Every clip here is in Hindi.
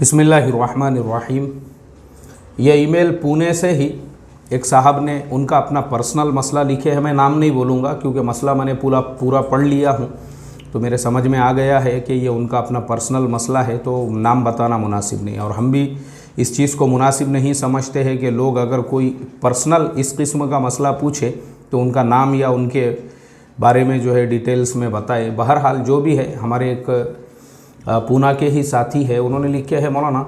बिस्मिल्लाहिर्रहमानिर्रहीम। ये ईमेल पुणे से ही एक साहब ने उनका अपना पर्सनल मसला लिखे है। मैं नाम नहीं बोलूँगा क्योंकि मसला मैंने पूरा पढ़ लिया हूँ, तो मेरे समझ में आ गया है कि ये उनका अपना पर्सनल मसला है, तो नाम बताना मुनासिब नहीं। और हम भी इस चीज़ को मुनासिब नहीं समझते हैं कि लोग अगर कोई पर्सनल इस किस्म का मसला पूछे तो उनका नाम या उनके बारे में जो है डिटेल्स में बताए। बहरहाल जो भी है, हमारे एक पूना के ही साथी है, उन्होंने लिखे है, मौलाना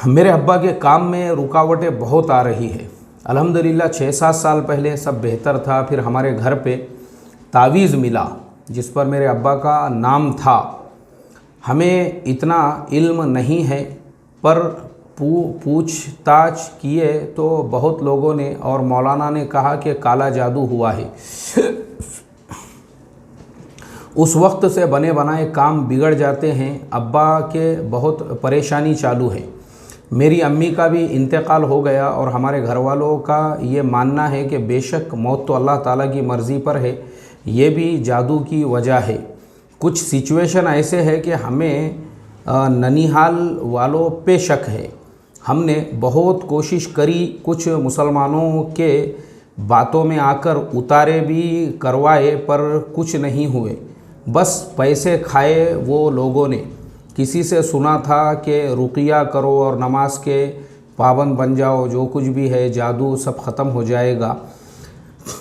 मेरे अब्बा के काम में रुकावटें बहुत आ रही है। अल्हम्दुलिल्लाह 6-7 साल पहले सब बेहतर था, फिर हमारे घर पे तावीज़ मिला जिस पर मेरे अब्बा का नाम था। हमें इतना इल्म नहीं है, पर पूछताछ किए तो बहुत लोगों ने और मौलाना ने कहा कि काला जादू हुआ है। उस वक्त से बने बनाए काम बिगड़ जाते हैं। अब्बा के बहुत परेशानी चालू है। मेरी अम्मी का भी इंतकाल हो गया और हमारे घर वालों का ये मानना है कि बेशक मौत तो अल्लाह ताला की मर्ज़ी पर है, ये भी जादू की वजह है। कुछ सिचुएशन ऐसे है कि हमें ननिहाल वालों पे शक है। हमने बहुत कोशिश करी, कुछ मुसलमानों के बातों में आकर उतारे भी करवाए, पर कुछ नहीं हुए। बस पैसे खाए वो लोगों ने। किसी से सुना था कि रुकिया करो और नमाज के पाबंद बन जाओ, जो कुछ भी है जादू सब ख़त्म हो जाएगा।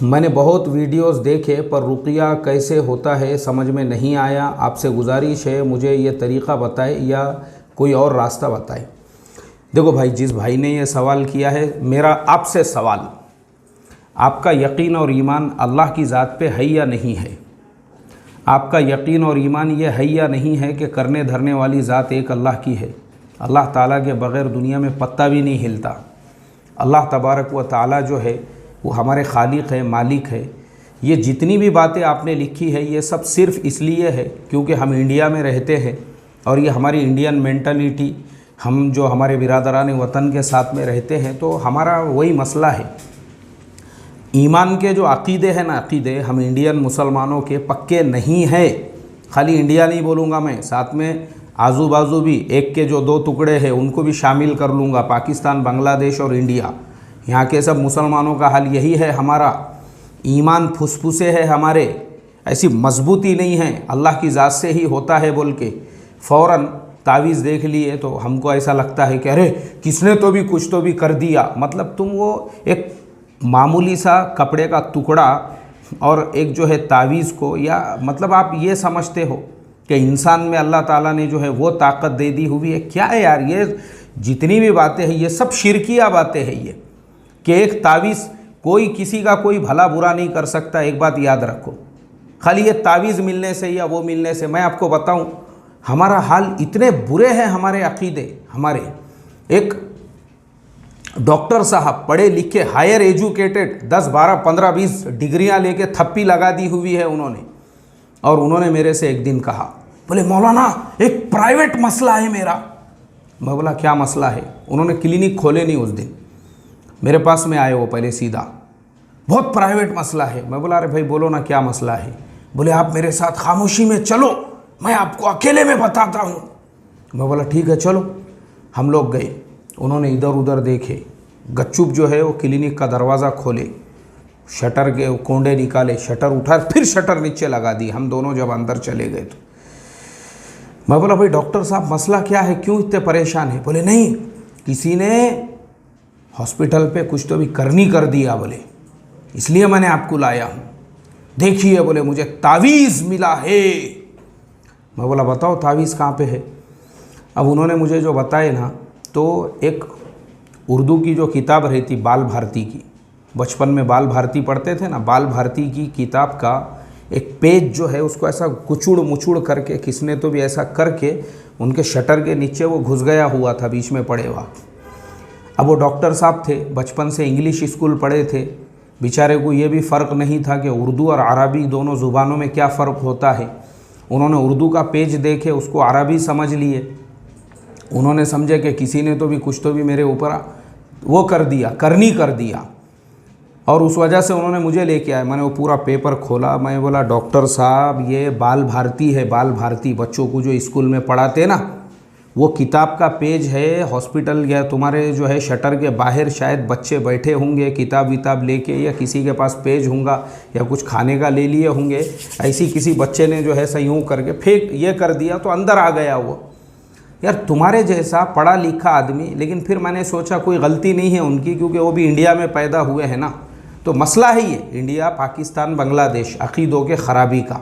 मैंने बहुत वीडियोस देखे, पर रुकिया कैसे होता है समझ में नहीं आया। आपसे गुजारिश है मुझे ये तरीक़ा बताए या कोई और रास्ता बताए। देखो भाई, जिस भाई ने ये सवाल किया है, मेरा आपसे सवाल, आपका यकीन और ईमान अल्लाह की ज़ात पे है या नहीं है? आपका यकीन और ईमान ये है या नहीं है कि करने धरने वाली ज़ात एक अल्लाह की है? अल्लाह ताला के बग़ैर दुनिया में पत्ता भी नहीं हिलता। अल्लाह तबारक व ताला जो है वो हमारे खालिक है, मालिक है। ये जितनी भी बातें आपने लिखी है ये सब सिर्फ़ इसलिए है क्योंकि हम इंडिया में रहते हैं और ये हमारी इंडियन मेंटालिटी, हम जो हमारे बिरादरान वतन के साथ में रहते हैं, तो हमारा वही मसला है। ईमान के जो अक़ीदे हैं ना, अक़ीदे हम इंडियन मुसलमानों के पक्के नहीं है। खाली इंडिया नहीं बोलूँगा मैं, साथ में आजू बाजू भी एक के जो 2 टुकड़े हैं उनको भी शामिल कर लूँगा, पाकिस्तान, बांग्लादेश और इंडिया। यहाँ के सब मुसलमानों का हाल यही है। हमारा ईमान फुसफुसे है हमारे, ऐसी मजबूती नहीं है। अल्लाह की ज़ात से ही होता है बोल के फ़ौरन तावीज़ देख लिए तो हमको ऐसा लगता है कि अरे किसने तो भी कुछ तो भी कर दिया। मतलब तुम वो एक मामूली सा कपड़े का टुकड़ा और एक जो है तावीज़ को, या मतलब आप ये समझते हो कि इंसान में अल्लाह ताला ने जो है वो ताकत दे दी हुई है। क्या है यार, ये जितनी भी बातें हैं ये सब शिरकिया बातें हैं। ये कि एक तावीज़, कोई किसी का कोई भला बुरा नहीं कर सकता, एक बात याद रखो। खाली ये तावीज़ मिलने से या वो मिलने से, मैं आपको बताऊं हमारा हाल इतने बुरे हैं, हमारे अक़ीदे। हमारे एक डॉक्टर साहब पढ़े लिखे, हायर एजुकेटेड, 10, 12, 15, 20 डिग्रियां लेके थप्पी लगा दी हुई है उन्होंने। और उन्होंने मेरे से एक दिन कहा, बोले मौलाना एक प्राइवेट मसला है मेरा। मैं बोला क्या मसला है? उन्होंने क्लिनिक खोले नहीं उस दिन, मेरे पास में आए वो पहले सीधा, बहुत प्राइवेट मसला है। मैं बोला अरे भाई बोलो ना क्या मसला है? बोले आप मेरे साथ खामोशी में चलो, मैं आपको अकेले में बताता हूँ। मैं बोला ठीक है चलो। हम लोग गए, उन्होंने इधर उधर देखे, गच्चुप जो है वो क्लिनिक का दरवाज़ा खोले, शटर के कोंडे निकाले, शटर उठा, फिर शटर नीचे लगा दी। हम दोनों जब अंदर चले गए तो मैं बोला भाई डॉक्टर साहब मसला क्या है, क्यों इतने परेशान है? बोले नहीं, किसी ने हॉस्पिटल पे कुछ तो भी करनी कर दिया, बोले इसलिए मैंने आपको लाया हूँ। देखिए बोले मुझे तावीज़ मिला है। मैं बोला बताओ तावीज़ कहाँ पे है? अब उन्होंने मुझे जो बताए ना, तो एक उर्दू की जो किताब रहती बाल भारती की, बचपन में बाल भारती पढ़ते थे ना, बाल भारती की किताब का एक पेज जो है उसको ऐसा कुचुड़ मुचुड़ करके किसने तो भी ऐसा करके उनके शटर के नीचे वो घुस गया हुआ था, बीच में पड़े हुआ। अब वो डॉक्टर साहब थे, बचपन से इंग्लिश स्कूल पढ़े थे, बेचारे को ये भी फ़र्क नहीं था कि उर्दू और अरबी दोनों ज़ुबानों में क्या फ़र्क होता है। उन्होंने उर्दू का पेज देखे, उसको अरबी समझ लिए। उन्होंने समझे कि किसी ने तो भी कुछ तो भी मेरे ऊपर वो कर दिया, करनी कर दिया, और उस वजह से उन्होंने मुझे लेके आए। मैंने वो पूरा पेपर खोला, मैं बोला डॉक्टर साहब ये बाल भारती है, बाल भारती, बच्चों को जो स्कूल में पढ़ाते ना वो किताब का पेज है, हॉस्पिटल या तुम्हारे जो है शटर के बाहर शायद बच्चे बैठे होंगे किताब विताब लेके, या किसी के पास पेज होगा या कुछ खाने का ले लिए होंगे, ऐसी किसी बच्चे ने जो है संयोग करके फेंक ये कर दिया तो अंदर आ गया वो। यार तुम्हारे जैसा पढ़ा लिखा आदमी, लेकिन फिर मैंने सोचा कोई गलती नहीं है उनकी, क्योंकि वो भी इंडिया में पैदा हुए हैं ना, तो मसला है ये इंडिया पाकिस्तान बांग्लादेश अक़ीदों के ख़राबी का,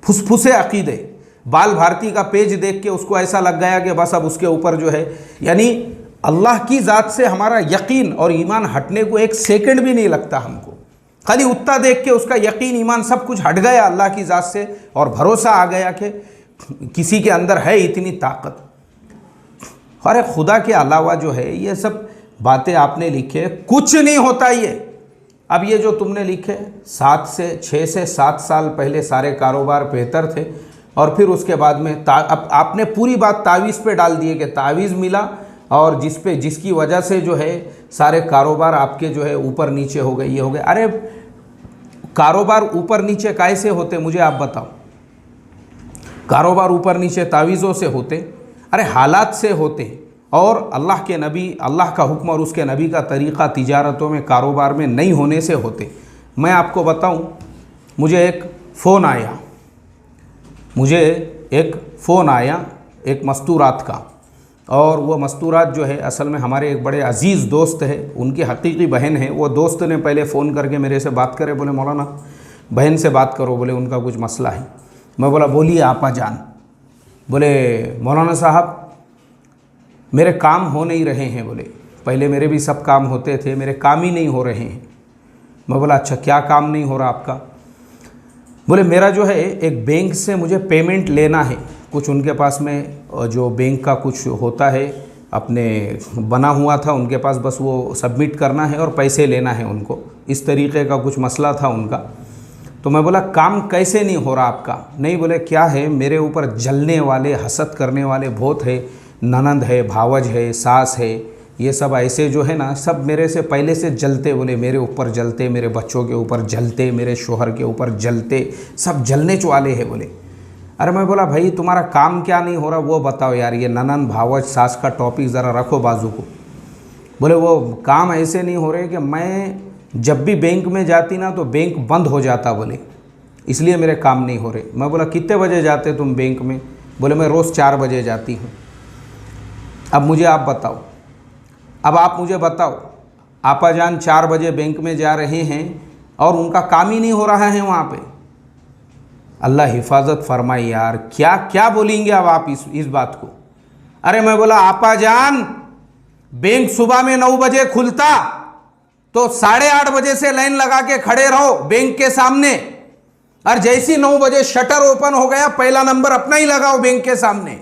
फुसफुसे अक़ीदे। बाल भारती का पेज देख के उसको ऐसा लग गया कि बस अब उसके ऊपर जो है, यानी अल्लाह की ज़ात से हमारा यकीन और ईमान हटने को एक सेकंड भी नहीं लगता हमको। खाली उतना देख के उसका यकीन ईमान सब कुछ हट गया अल्लाह की ज़ात से, और भरोसा आ गया कि किसी के अंदर है इतनी ताकत। अरे खुदा के अलावा जो है ये सब बातें आपने लिखे, कुछ नहीं होता ये। अब ये जो तुमने लिखे 6 से 7 साल पहले सारे कारोबार बेहतर थे, और फिर उसके बाद में अब आपने पूरी बात तावीज़ पे डाल दिए कि तावीज़ मिला और जिसकी वजह से जो है सारे कारोबार आपके जो है ऊपर नीचे हो गए, ये हो गए। अरे कारोबार ऊपर नीचे कैसे होते मुझे आप बताओ? कारोबार ऊपर नीचे तावीज़ों से होते? अरे हालात से होते, और अल्लाह के नबी, अल्लाह का हुक्म और उसके नबी का तरीक़ा तिजारतों में कारोबार में नहीं होने से होते। मैं आपको बताऊं, मुझे एक फ़ोन आया एक मस्तूरात का, और वो मस्तूरात जो है असल में हमारे एक बड़े अज़ीज़ दोस्त है, उनकी हकीकी बहन है। वो दोस्त ने पहले फ़ोन करके मेरे से बात करे, बोले मौलाना बहन से बात करो, बोले उनका कुछ मसला है। मैं बोला बोलिए आपा जान। बोले मौलाना साहब मेरे काम हो नहीं रहे हैं, बोले पहले मेरे भी सब काम होते थे, मेरे काम ही नहीं हो रहे हैं। मैं बोला अच्छा क्या काम नहीं हो रहा आपका? बोले मेरा जो है एक बैंक से मुझे पेमेंट लेना है, कुछ उनके पास में जो बैंक का कुछ होता है अपने बना हुआ था उनके पास, बस वो सबमिट करना है और पैसे लेना है उनको, इस तरीके का कुछ मसला था उनका। तो मैं बोला काम कैसे नहीं हो रहा आपका? नहीं, बोले क्या है मेरे ऊपर जलने वाले हसद करने वाले बहुत है, ननंद है, भावज है, सास है, ये सब ऐसे जो है ना सब मेरे से पहले से जलते, बोले मेरे ऊपर जलते, मेरे बच्चों के ऊपर जलते, मेरे शोहर के ऊपर जलते, सब जलने वाले हैं बोले। अरे मैं बोला भाई तुम्हारा काम क्या नहीं हो रहा वो बताओ यार, ये ननंद भावज सास का टॉपिक ज़रा रखो बाजू को। बोले वो काम ऐसे नहीं हो रहे कि मैं जब भी बैंक में जाती ना तो बैंक बंद हो जाता, बोले इसलिए मेरे काम नहीं हो रहे। मैं बोला कितने बजे जाते तुम बैंक में? बोले मैं रोज़ 4 बजे जाती हूँ। अब मुझे आप बताओ, अब आप मुझे बताओ, आपा जान 4 बजे बैंक में जा रहे हैं और उनका काम ही नहीं हो रहा है वहाँ पे। अल्लाह हिफाजत फरमाए यार, क्या क्या बोलेंगे अब आप इस बात को? अरे मैं बोला आपा जान बैंक सुबह में 9 बजे खुलता तो 8:30 बजे से लाइन लगा के खड़े रहो बैंक के सामने, और जैसी 9 बजे शटर ओपन हो गया पहला नंबर अपना ही लगाओ बैंक के सामने।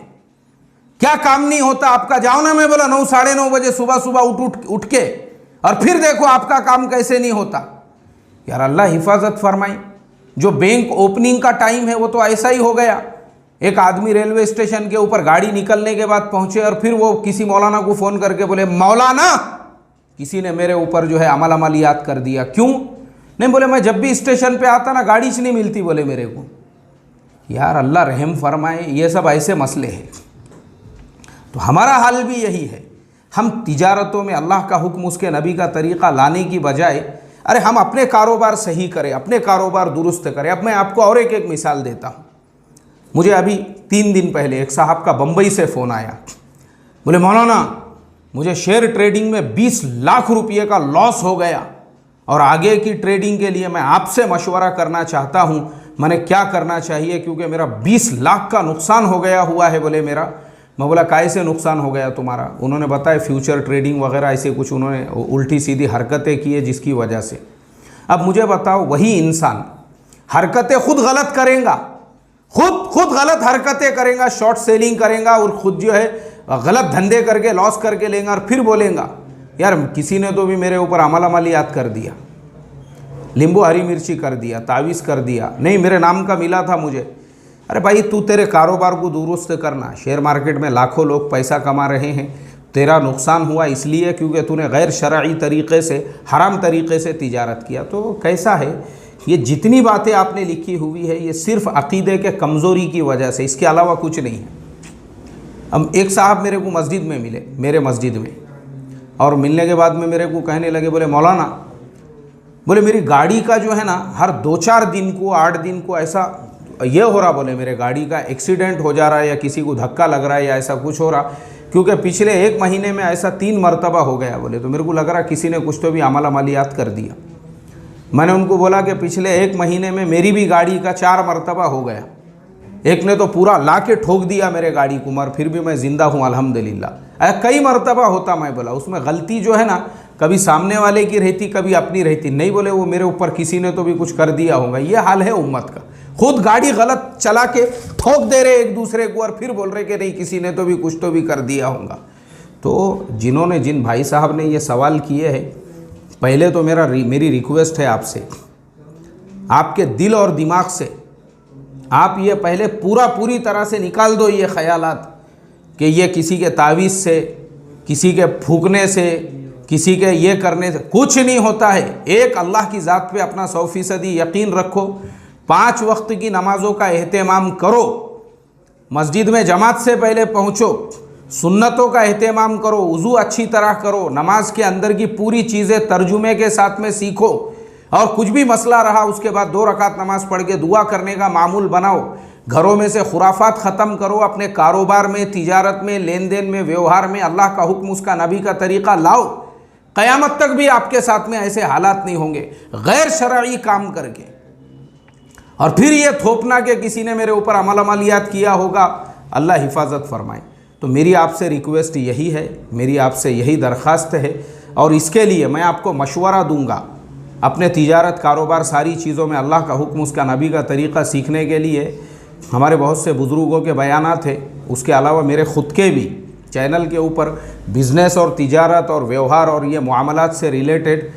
क्या काम नहीं होता आपका? जाओ ना। मैं बोला 9 साढ़े 9 बजे सुबह उठ के, और फिर देखो आपका काम कैसे नहीं होता। यार अल्लाह हिफाजत फरमाए। जो बैंक ओपनिंग का टाइम है वो तो ऐसा ही हो गया। एक आदमी रेलवे स्टेशन के ऊपर गाड़ी निकलने के बाद पहुंचे, और फिर वो किसी मौलाना को फ़ोन करके बोले मौलाना किसी ने मेरे ऊपर जो है अमलियात कर दिया। क्यों? नहीं, बोले मैं जब भी स्टेशन पे आता ना गाड़ी से नहीं मिलती, बोले मेरे को। यार अल्लाह रहम फरमाए, ये सब ऐसे मसले हैं। तो हमारा हाल भी यही है। हम तिजारतों में अल्लाह का हुक्म उसके नबी का तरीक़ा लाने की बजाय अरे हम अपने कारोबार सही करें, अपने कारोबार दुरुस्त करें। अब मैं आपको और एक मिसाल देता हूँ। मुझे अभी 3 दिन पहले एक साहब का बम्बई से फ़ोन आया, बोले मौलाना मुझे शेयर ट्रेडिंग में 20 लाख रुपये का लॉस हो गया, और आगे की ट्रेडिंग के लिए मैं आपसे मशवरा करना चाहता हूँ, मैंने क्या करना चाहिए क्योंकि मेरा 20 लाख का नुकसान हो गया हुआ है, बोले मेरा। मैं बोला कैसे नुकसान हो गया तुम्हारा? उन्होंने बताया फ्यूचर ट्रेडिंग वगैरह ऐसे कुछ उन्होंने उल्टी सीधी हरकतें की है जिसकी वजह से। अब मुझे बताओ वही इंसान हरकतें खुद गलत करेगा, खुद गलत हरकतें करेगा, शॉर्ट सेलिंग करेगा और ख़ुद जो है गलत धंधे करके लॉस करके लेगा, और फिर बोलेगा यार किसी ने तो भी मेरे ऊपर अमलियात कर दिया, नींबू हरी मिर्ची कर दिया, तावीज़ कर दिया, नहीं मेरे नाम का मिला था मुझे। अरे भाई तू तेरे कारोबार को दुरुस्त करना। शेयर मार्केट में लाखों लोग पैसा कमा रहे हैं, तेरा नुकसान हुआ इसलिए क्योंकि तूने गैर शरई तरीक़े से, हराम तरीक़े से तिजारत किया। तो कैसा है ये जितनी बातें आपने लिखी हुई है ये सिर्फ़ अक़ीदे के कमज़ोरी की वजह से, इसके अलावा कुछ नहीं है। अब एक साहब मेरे को मस्जिद में मिले, मेरे मस्जिद में, और मिलने के बाद में मेरे को कहने लगे, बोले मौलाना, बोले मेरी गाड़ी का जो है ना हर 2-4 दिन को 8 दिन को ऐसा ये हो रहा, बोले मेरे गाड़ी का एक्सीडेंट हो जा रहा है या किसी को धक्का लग रहा है या ऐसा कुछ हो रहा, क्योंकि पिछले 1 महीने में ऐसा 3 मरतबा हो गया। बोले तो मेरे को लग रहा किसी ने कुछ तो भी अमल अमलियात कर दिया। मैंने उनको बोला कि पिछले 1 महीने में मेरी भी गाड़ी का 4 मरतबा हो गया, एक ने तो पूरा ला के ठोक दिया मेरे गाड़ी को, मगर फिर भी मैं ज़िंदा हूँ अल्हम्दुलिल्लाह। कई मरतबा होता, मैं बोला उसमें गलती जो है ना कभी सामने वाले की रहती, कभी अपनी रहती। नहीं बोले वो मेरे ऊपर किसी ने तो भी कुछ कर दिया होगा। ये हाल है उम्मत का, खुद गाड़ी गलत चला के ठोक दे रहे एक दूसरे को और फिर बोल रहे कि नहीं किसी ने तो भी कुछ तो भी कर दिया होगा। तो जिन भाई साहब ने ये सवाल किए हैं, पहले तो मेरी रिक्वेस्ट है आपसे, आपके दिल और दिमाग से आप ये पहले पूरी तरह से निकाल दो ये ख़यालात कि ये किसी के तावीज़ से, किसी के फूकने से, किसी के ये करने से कुछ नहीं होता है। एक अल्लाह की ज़ात पे अपना 100% यकीन रखो, 5 वक्त की नमाज़ों का एहतमाम करो, मस्जिद में जमात से पहले पहुँचो, सुन्नतों का एहतमाम करो, वज़ू अच्छी तरह करो, नमाज के अंदर की पूरी चीज़ें तर्जुमे के साथ में सीखो, और कुछ भी मसला रहा उसके बाद 2 रकात नमाज पढ़ के दुआ करने का मामूल बनाओ। घरों में से खुराफात ख़त्म करो, अपने कारोबार में, तिजारत में, लेन देन में, व्यवहार में अल्लाह का हुक्म, उसका नबी का तरीक़ा लाओ। क़यामत तक भी आपके साथ में ऐसे हालात नहीं होंगे गैर शरई काम करके। और फिर ये थोपना कि किसी ने मेरे ऊपर अमल अमलियात किया होगा, अल्लाह हिफाजत फरमाए। तो मेरी आपसे रिक्वेस्ट यही है, मेरी आपसे यही दरख्वास्त है, और इसके लिए मैं आपको मशवरा दूंगा अपने तिजारत, कारोबार, सारी चीज़ों में अल्लाह का हुक्म, उसका नबी का तरीक़ा सीखने के लिए हमारे बहुत से बुज़ुर्गों के बयानात थे। उसके अलावा मेरे ख़ुद के भी चैनल के ऊपर बिज़नेस और तिजारत और व्यवहार और ये मामलात से रिलेटेड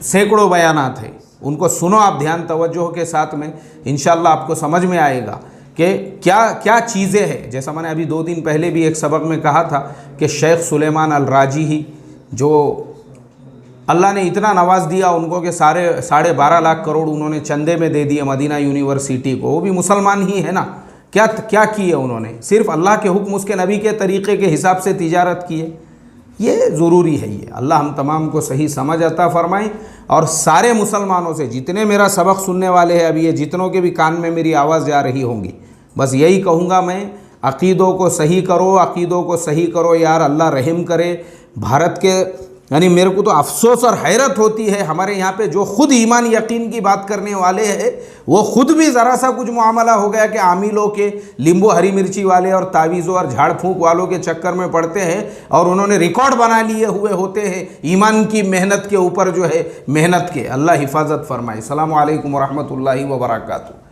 सैकड़ों बयानात हैं। उनको सुनो आप ध्यान तवज्जो के साथ में, इंशाअल्लाह आपको समझ में आएगा कि क्या क्या चीज़ें हैं। जैसा मैंने अभी 2 दिन पहले भी एक सबक में कहा था कि शेख सुलेमान अल राजीही, जो अल्लाह ने इतना नवाज दिया उनको कि 12.5 लाख करोड़ उन्होंने चंदे में दे दिए मदीना यूनिवर्सिटी को, वो भी मुसलमान ही है ना। क्या किए उन्होंने? सिर्फ अल्लाह के हुक्म, उसके नबी के तरीक़े के हिसाब से तिजारत किए। ये ज़रूरी है। ये अल्लाह हम तमाम को सही समझ अता फ़रमाए, और सारे मुसलमानों से, जितने मेरा सबक सुनने वाले हैं अभी, ये जितनों के भी कान में मेरी आवाज़ जा रही होंगी, बस यही कहूँगा मैं, अक़ीदों को सही करो, अक़ीदों को सही करो यार, अल्लाह रहम करे। भारत के, यानी मेरे को तो अफसोस और हैरत होती है, हमारे यहाँ पे जो खुद ईमान यकीन की बात करने वाले हैं, वो खुद भी ज़रा सा कुछ मामला हो गया कि आमिलों के, नींबू हरी मिर्ची वाले और तावीज़ों और झाड़ फूंक वालों के चक्कर में पड़ते हैं, और उन्होंने रिकॉर्ड बना लिए हुए होते हैं ईमान की मेहनत के ऊपर, जो है मेहनत के। अल्लाह हिफाजत फरमाए। अस्सलामु अलैकुम व रहमतुल्लाहि व बरकातुहू।